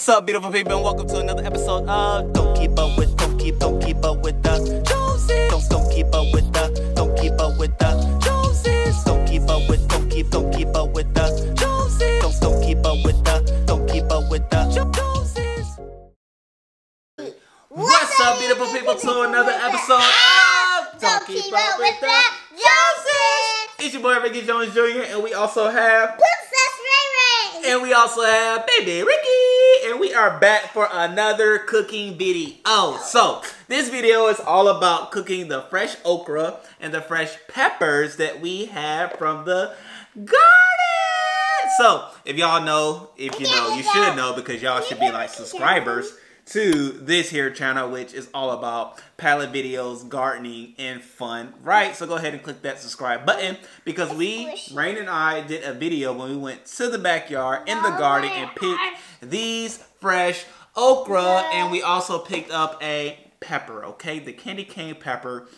What's up, beautiful people, and welcome to another episode of Don't Keep Up With the Joneses. Don't keep up with the Joneses. Don't keep up with the Joneses. Don't keep up with the Joneses. Don't keep up with the Joneses. What's up, beautiful people, to another episode of Don't Keep Up With the Joneses. It's your boy Ricky Jones Jr. and we also have Princess Ray Ray. And we also have Baby Ricky. And we are back for another cooking video. So, this video is all about cooking the fresh okra and the fresh peppers that we have from the garden. So, if y'all know, you should know because y'all should be like subscribers to this here channel, which is all about palette videos, gardening, and fun, right? So go ahead and click that subscribe button because Rain and I did a video when we went to the backyard in the garden and picked these fresh okra, and we also picked up a pepper, okay? The candy cane pepper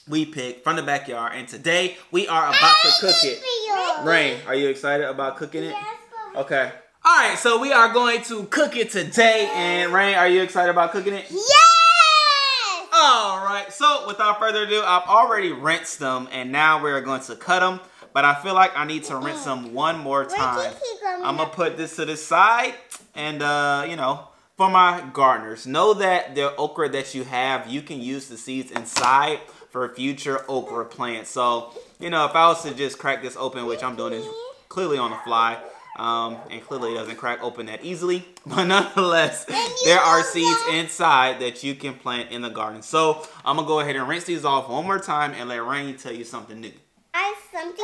we picked from the backyard, and today we are about to cook it. Rain, are you excited about cooking it? Okay. Alright, so we are going to cook it today, and Rain, are you excited about cooking it? Yes! Alright, so without further ado, I've already rinsed them, and now we're going to cut them, but I feel like I need to rinse them one more time. I'm going to put this to the side, and for my gardeners, know that the okra that you have, you can use the seeds inside for future okra plants. So, if I was to just crack this open, which I'm doing this clearly on the fly, and clearly it doesn't crack open that easily, but nonetheless, there are seeds inside that you can plant in the garden. So I'm gonna go ahead and rinse these off one more time and let Rain tell you something new. Can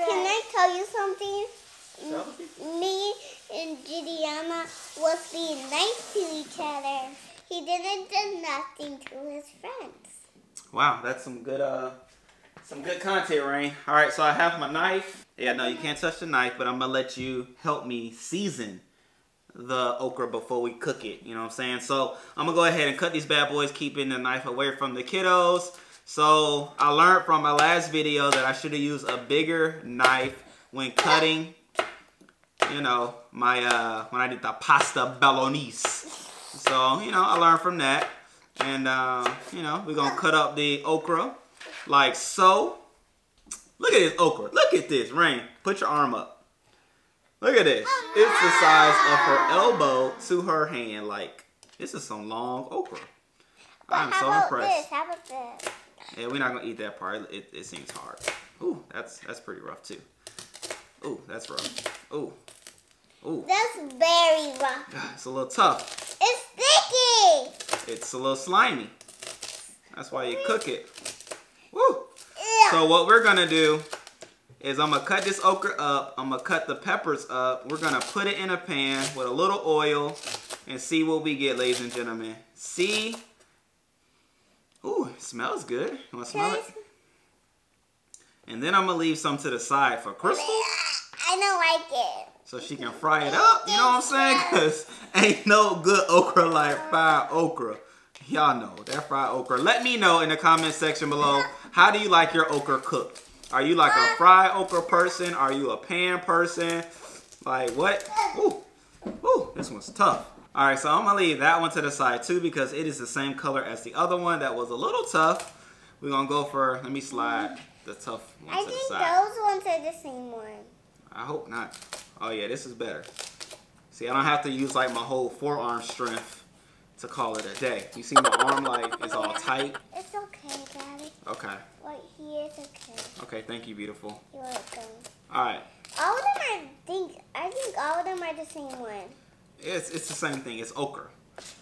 I tell you something? Me and Gideon was being nice to each other. He didn't do nothing to his friends. Wow, that's some good content, Rain. All right, so I have my knife. Yeah, no, you can't touch the knife, but I'm going to let you help me season the okra before we cook it. You know what I'm saying? So I'm going to go ahead and cut these bad boys, keeping the knife away from the kiddos. So I learned from my last video that I should have used a bigger knife when cutting, when I did the pasta bolognese. So, I learned from that. And, we're going to cut up the okra like so. Look at this okra. Look at this. Rain, put your arm up. Look at this. It's the size of her elbow to her hand. Like, this is some long okra. I'm so impressed. How about this? Yeah, we're not going to eat that part. It seems hard. Ooh, that's pretty rough too. Ooh, that's rough. Ooh. Ooh. That's very rough. It's a little tough. It's sticky. It's a little slimy. That's why you cook it. Woo. So what we're going to do is I'm going to cut this okra up. I'm going to cut the peppers up. We're going to put it in a pan with a little oil and see what we get, ladies and gentlemen. See? Ooh, it smells good. You want to smell it? And then I'm going to leave some to the side for Crystal. I don't like it. So she can fry it up. You know what I'm saying? Because ain't no good okra like fried okra. Y'all know that fried okra. Let me know in the comment section below, how do you like your okra cooked? Are you like a fried okra person? Are you a pan person? Like what? Ooh, ooh, this one's tough. All right, so I'm gonna leave that one to the side too because it is the same color as the other one that was a little tough. We're gonna go for, let me slide the tough one to the side. I think those ones are the same one. I hope not. Oh yeah, this is better. See, I don't have to use like my whole forearm strength to call it a day. You see my arm like it's all tight? It's okay, Daddy. Okay. Right here is okay. Okay, thank you, beautiful. You're welcome. Alright. All of them I think all of them are the same one. It's the same thing. It's okra.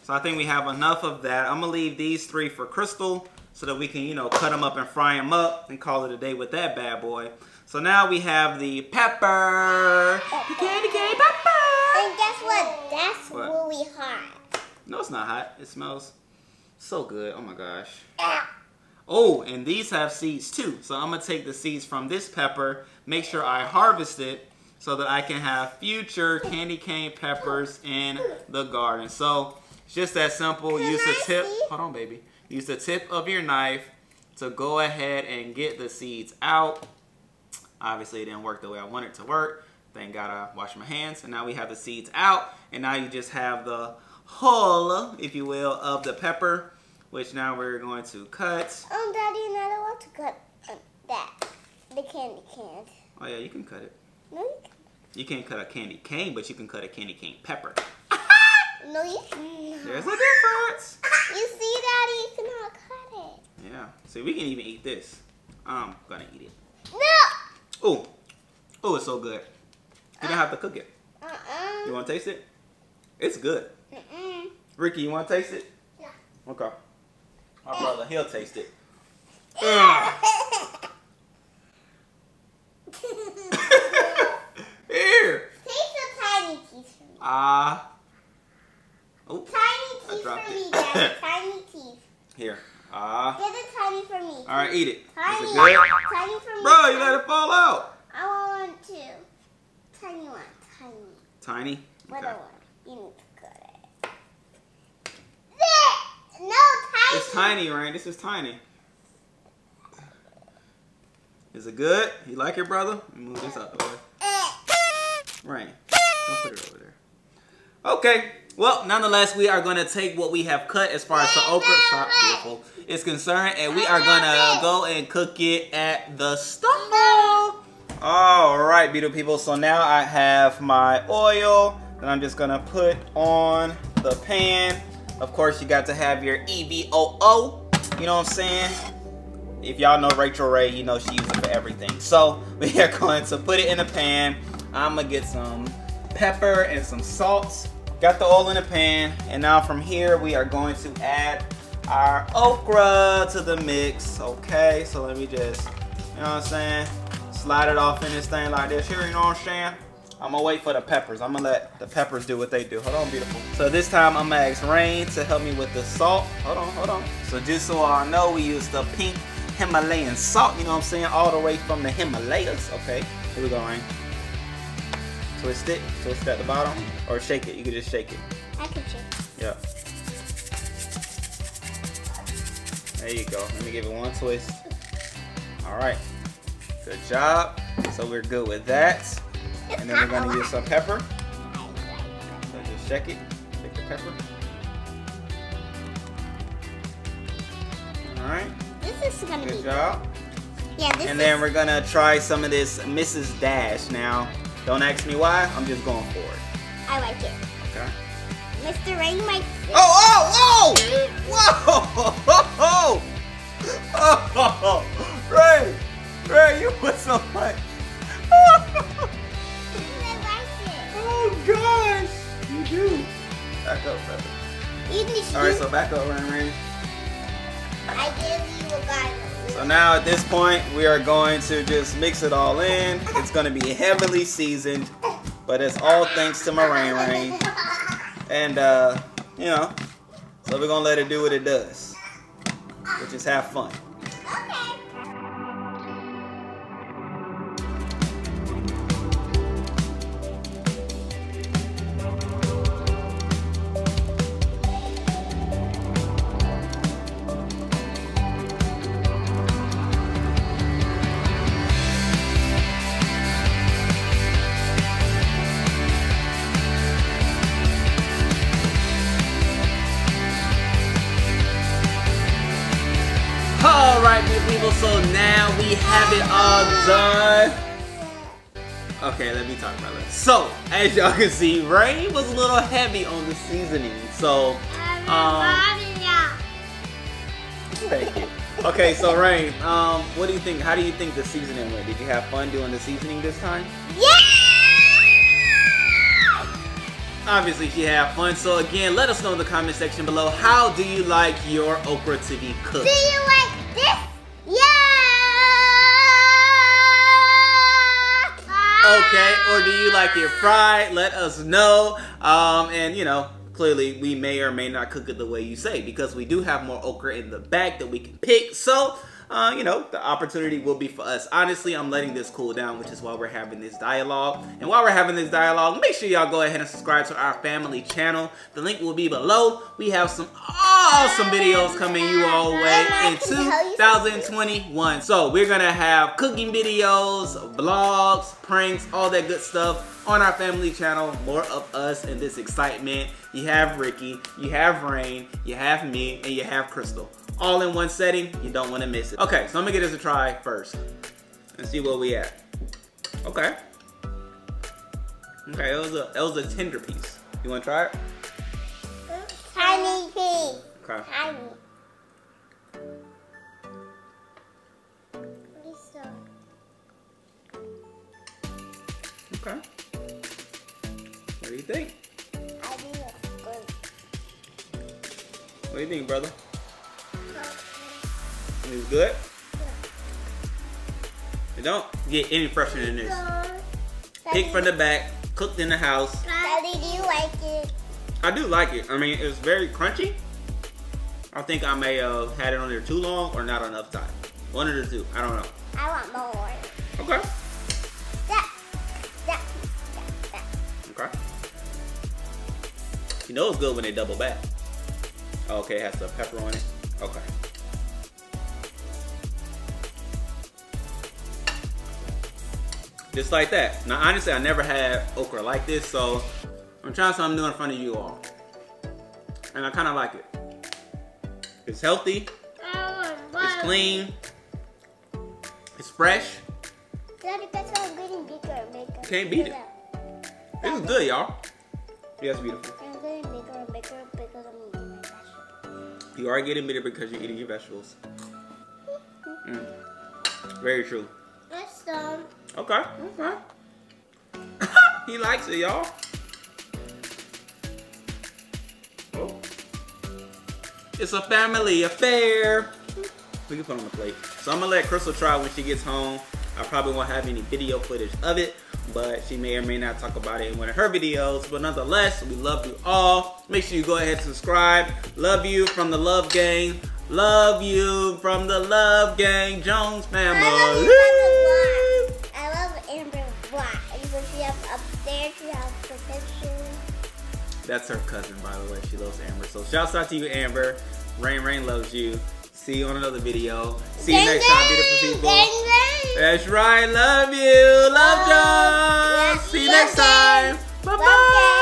So I think we have enough of that. I'm going to leave these 3 for Crystal so that we can, cut them up and fry them up and call it a day with that bad boy. So now we have the pepper. The candy cane pepper. And guess what? That's really hot. No, it's not hot. It smells so good. Oh my gosh. Oh, and these have seeds too. So I'm going to take the seeds from this pepper, make sure I harvest it so that I can have future candy cane peppers in the garden. So it's just that simple. Use the tip. Hold on, baby. Use the tip of your knife to go ahead and get the seeds out. Obviously, it didn't work the way I wanted it to work. Thank God I washed my hands. And now we have the seeds out. And now you just have the hull, if you will, of the pepper, which now we're going to cut. Daddy, and I don't want to cut that. The candy can. Oh yeah, you can cut it. No, you can't. You can't cut a candy cane, but you can cut a candy cane pepper. No, you can't. There's a difference. You see, Daddy, you cannot cut it. Yeah. See, we can even eat this. I'm gonna eat it. No. Ooh. Oh, it's so good. You don't have to cook it. You want to taste it? It's good. Ricky, you want to taste it? Yeah. Okay. My brother, he'll taste it. Here. Taste a tiny piece for me. Oh. Tiny teeth for me, Daddy. Tiny teeth. Here. Get a tiny for me. All right, eat it. Tiny. Is it good? Tiny for me. Bro, you let it fall out. I want to. Tiny one. Tiny. Tiny? Little Okay. one. You need to cut it. There! No, tiny. It's tiny, Rain. This is tiny. Is it good? You like it, brother? Let me move this out the way. Rain, don't put it over there. Okay. Well, nonetheless, we are going to take what we have cut as far as the okra beautiful is concerned, and we are going to go and cook it at the stove. All right, beautiful people. So now I have my oil that I'm just going to put on the pan. Of course, you got to have your EVOO. You know what I'm saying? If y'all know Rachel Ray, you know she uses it for everything. So we are going to put it in the pan. I'm going to get some pepper and some salt. Got the oil in the pan. And now from here, we are going to add our okra to the mix. Okay, so let me just, you know what I'm saying? Slide it off in this thing like this here, you know what I'm saying? I'm gonna wait for the peppers. I'm gonna let the peppers do what they do. Hold on, beautiful. So this time I'm gonna ask Rain to help me with the salt. Hold on. So just so I know, we use the pink Himalayan salt, you know what I'm saying? All the way from the Himalayas. Okay, here we go, Rain. Twist it at the bottom, or shake it. You can just shake it. I can shake it. Yep. There you go. Let me give it one twist. All right. Good job. So we're good with that. And then we're going to use some pepper. So just shake it. Shake the pepper. All right. This is going to be good job. Yeah, this and then we're going to try some of this Mrs. Dash. Now, don't ask me why. I'm just going for it. I like it. Okay. Mr. Rain likes it. Oh! Whoa! Oh! Ray, you put so much. Oh gosh! You do. Back up, brother. Alright, so back up, Rain. I give you a guide. So now at this point, we are going to just mix it all in. It's going to be heavily seasoned, but it's all thanks to my Rain. And, you know, so we're going to let it do what it does, which is have fun. Alright, people, so now we have it all done. Okay, let me talk about that. So, as y'all can see, Rain was a little heavy on the seasoning. So, thank you. Okay, so Rain, what do you think? How do you think the seasoning went? Did you have fun doing the seasoning this time? Yeah! Obviously, she had fun. So again, let us know in the comment section below. How do you like your okra to be cooked? Do you like this? Yeah! Okay, or do you like it fried? Let us know. And you know, clearly we may or may not cook it the way you say, because we do have more okra in the back that we can pick. So you know, the opportunity will be for us. Honestly, I'm letting this cool down, which is why we're having this dialogue. And while we're having this dialogue, make sure y'all go ahead and subscribe to our family channel. The link will be below. We have some awesome videos coming you all way in 2021. So we're gonna have cooking videos, vlogs, pranks, all that good stuff on our family channel. More of us and this excitement. You have Ricky, you have Rain, you have me, and you have Crystal. All in one setting. You don't want to miss it. Okay, so I'm gonna give this a try first and see where we at. Okay. Okay, that was a tender piece. You wanna try it? Tiny piece. Okay. Tiny. Okay. What do you think? I think it's good. What do you think, brother? It's good? You don't get any fresher than this. Picked from the back, cooked in the house. Daddy, do you like it? I do like it. I mean, it's very crunchy. I think I may have had it on there too long or not enough time. One of the two. I don't know. I want more. Okay. That. Okay. You know it's good when they double back. Okay, it has the pepper on it. Okay. Just like that. Now, honestly, I never had okra like this, so I'm trying something new in front of you all. And I kind of like it. It's healthy. It's clean. It's fresh. Daddy, that's why I'm getting bigger and bigger. Can't beat it. This is good, y'all. Yeah, it's beautiful. I'm getting bigger and bigger because I'm eating my vegetables. You are getting bigger because you're eating your vegetables. Very true. That's done. Okay. Okay. He likes it, y'all. Oh. It's a family affair. We can put it on the plate. So I'm gonna let Crystal try when she gets home. I probably won't have any video footage of it, but she may or may not talk about it in one of her videos. But nonetheless, we love you all. Make sure you go ahead and subscribe. Love you from the Love Gang. Love you from the Love Gang Jones family. I love Amber Black. You can see up there, she has protection. That's her cousin, by the way. She loves Amber. So shouts out to you, Amber. Rain loves you. See you on another video. See you next time, beautiful people. That's right. Love you. Love y'all. See you next time. Bye-bye.